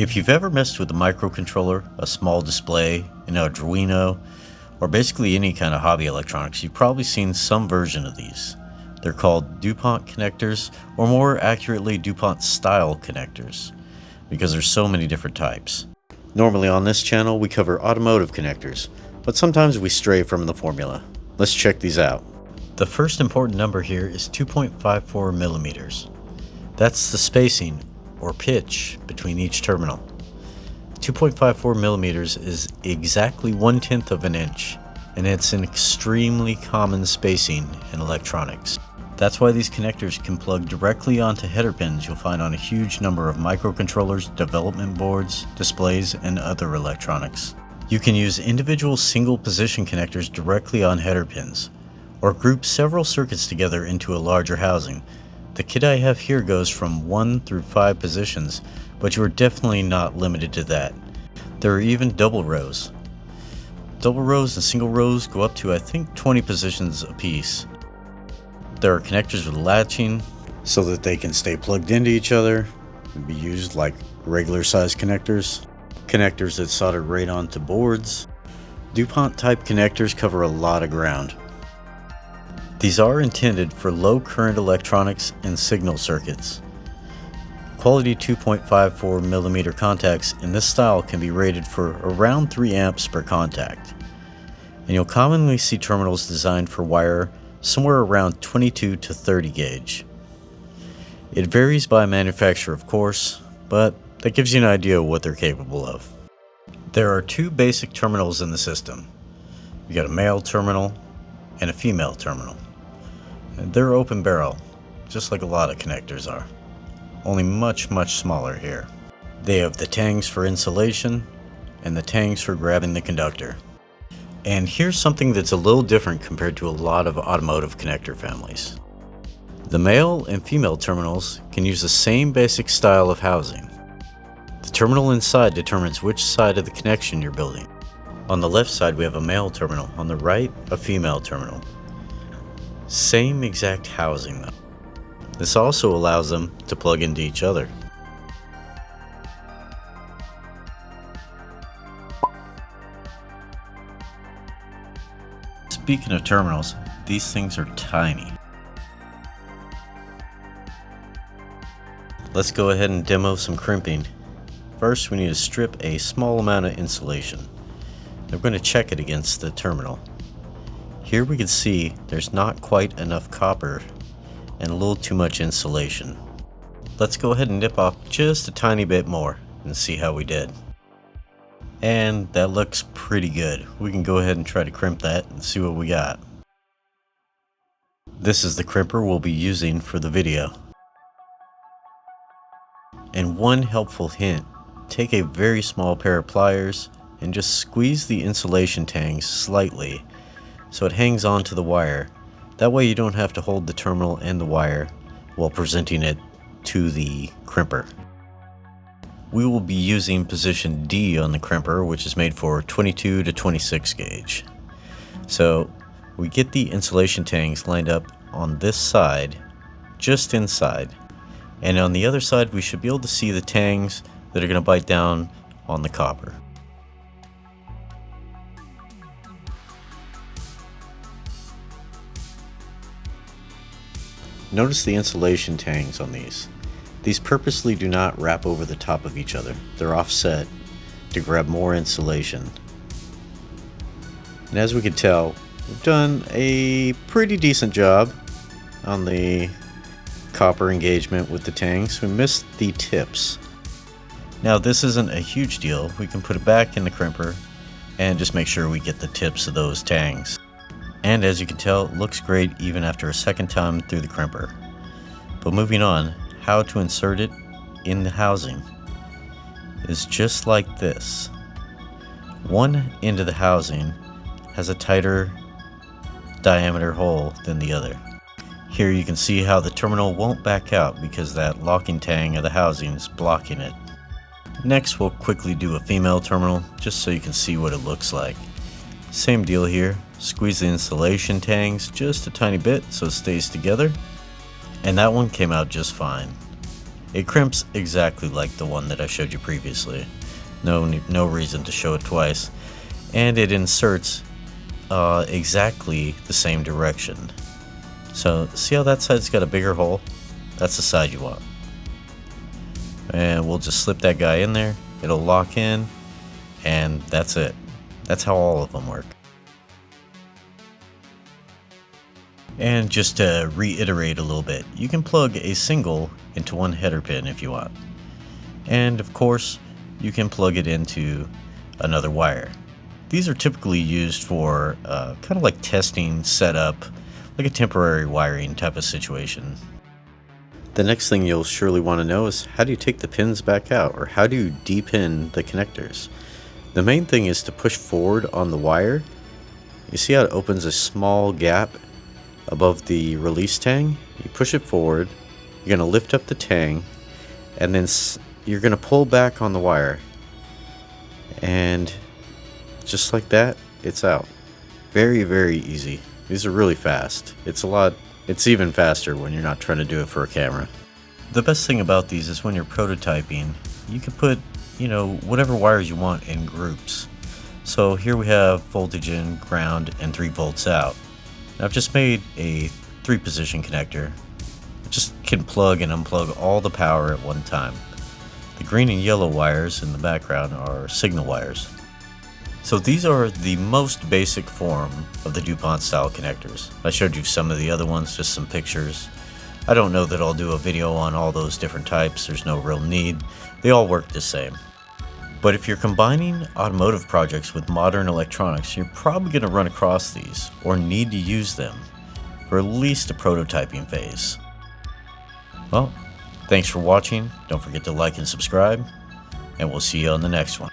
If you've ever messed with a microcontroller, a small display, an Arduino, or basically any kind of hobby electronics, you've probably seen some version of these. They're called DuPont connectors, or more accurately DuPont-style connectors, because there's so many different types. Normally on this channel we cover automotive connectors, but sometimes we stray from the formula. Let's check these out. The first important number here is 2.54 millimeters. That's the spacing, or pitch, between each terminal. 2.54 millimeters is exactly 1/10 of an inch, and it's an extremely common spacing in electronics. That's why these connectors can plug directly onto header pins you'll find on a huge number of microcontrollers, development boards, displays, and other electronics. You can use individual single position connectors directly on header pins, or group several circuits together into a larger housing. The kit I have here goes from 1 through 5 positions, but you are definitely not limited to that. There are even double rows. Double rows and single rows go up to I think 20 positions apiece. There are connectors with latching so that they can stay plugged into each other and be used like regular size connectors. Connectors that solder right onto boards. DuPont type connectors cover a lot of ground. These are intended for low current electronics and signal circuits. Quality 2.54 millimeter contacts in this style can be rated for around 3 amps per contact. And you'll commonly see terminals designed for wire somewhere around 22 to 30 gauge. It varies by manufacturer of course, but that gives you an idea of what they're capable of. There are 2 basic terminals in the system. You got a male terminal and a female terminal. And they're open barrel, just like a lot of connectors are, only much smaller here. They have the tangs for insulation and the tangs for grabbing the conductor. And here's something that's a little different compared to a lot of automotive connector families. The male and female terminals can use the same basic style of housing. The terminal inside determines which side of the connection you're building. On the left side we have a male terminal, on the right a female terminal. Same exact housing though. This also allows them to plug into each other. Speaking of terminals, these things are tiny. Let's go ahead and demo some crimping. First we need to strip a small amount of insulation. We're going to check it against the terminal. Here we can see there's not quite enough copper and a little too much insulation. Let's go ahead and nip off just a tiny bit more and see how we did. And that looks pretty good. We can go ahead and try to crimp that and see what we got. This is the crimper we'll be using for the video. And one helpful hint, take a very small pair of pliers and just squeeze the insulation tangs slightly so it hangs onto the wire. That way you don't have to hold the terminal and the wire while presenting it to the crimper. We will be using position D on the crimper, which is made for 22 to 26 gauge. So we get the insulation tangs lined up on this side, just inside. And on the other side we should be able to see the tangs that are going to bite down on the copper. Notice the insulation tangs on these. These purposely do not wrap over the top of each other. They're offset to grab more insulation. And as we can tell, we've done a pretty decent job on the copper engagement with the tangs. We missed the tips. Now this isn't a huge deal. We can put it back in the crimper and just make sure we get the tips of those tangs. And as you can tell, it looks great even after a second time through the crimper. But moving on, how to insert it in the housing is just like this. One end of the housing has a tighter diameter hole than the other. Here you can see how the terminal won't back out because that locking tang of the housing is blocking it. Next we'll quickly do a female terminal just so you can see what it looks like. Same deal here. Squeeze the insulation tangs just a tiny bit so it stays together, and that one came out just fine. It crimps exactly like the one that I showed you previously. No reason to show it twice. And it inserts exactly the same direction. So see how that side's got a bigger hole? That's the side you want. And we'll just slip that guy in there. It'll lock in, and that's it. That's how all of them work. And just to reiterate a little bit, you can plug a single into one header pin if you want. And of course, you can plug it into another wire. These are typically used for kind of like testing setup, like a temporary wiring type of situation. The next thing you'll surely want to know is, how do you take the pins back out, or how do you depin the connectors? The main thing is to push forward on the wire. You see how it opens a small gap above the release tang? You push it forward, you're going to lift up the tang, and then you're going to pull back on the wire. And just like that, it's out. Very, very easy. These are really fast. It's even faster when you're not trying to do it for a camera. The best thing about these is when you're prototyping, you can put, whatever wires you want in groups. So here we have voltage in, ground, and 3 volts out. Now I've just made a 3-position connector. It just can plug and unplug all the power at one time. The green and yellow wires in the background are signal wires. So these are the most basic form of the DuPont-style connectors. I showed you some of the other ones, just some pictures. I don't know that I'll do a video on all those different types. There's no real need. They all work the same. But if you're combining automotive projects with modern electronics, you're probably going to run across these, or need to use them, for at least a prototyping phase. Well, thanks for watching. Don't forget to like and subscribe, and we'll see you on the next one.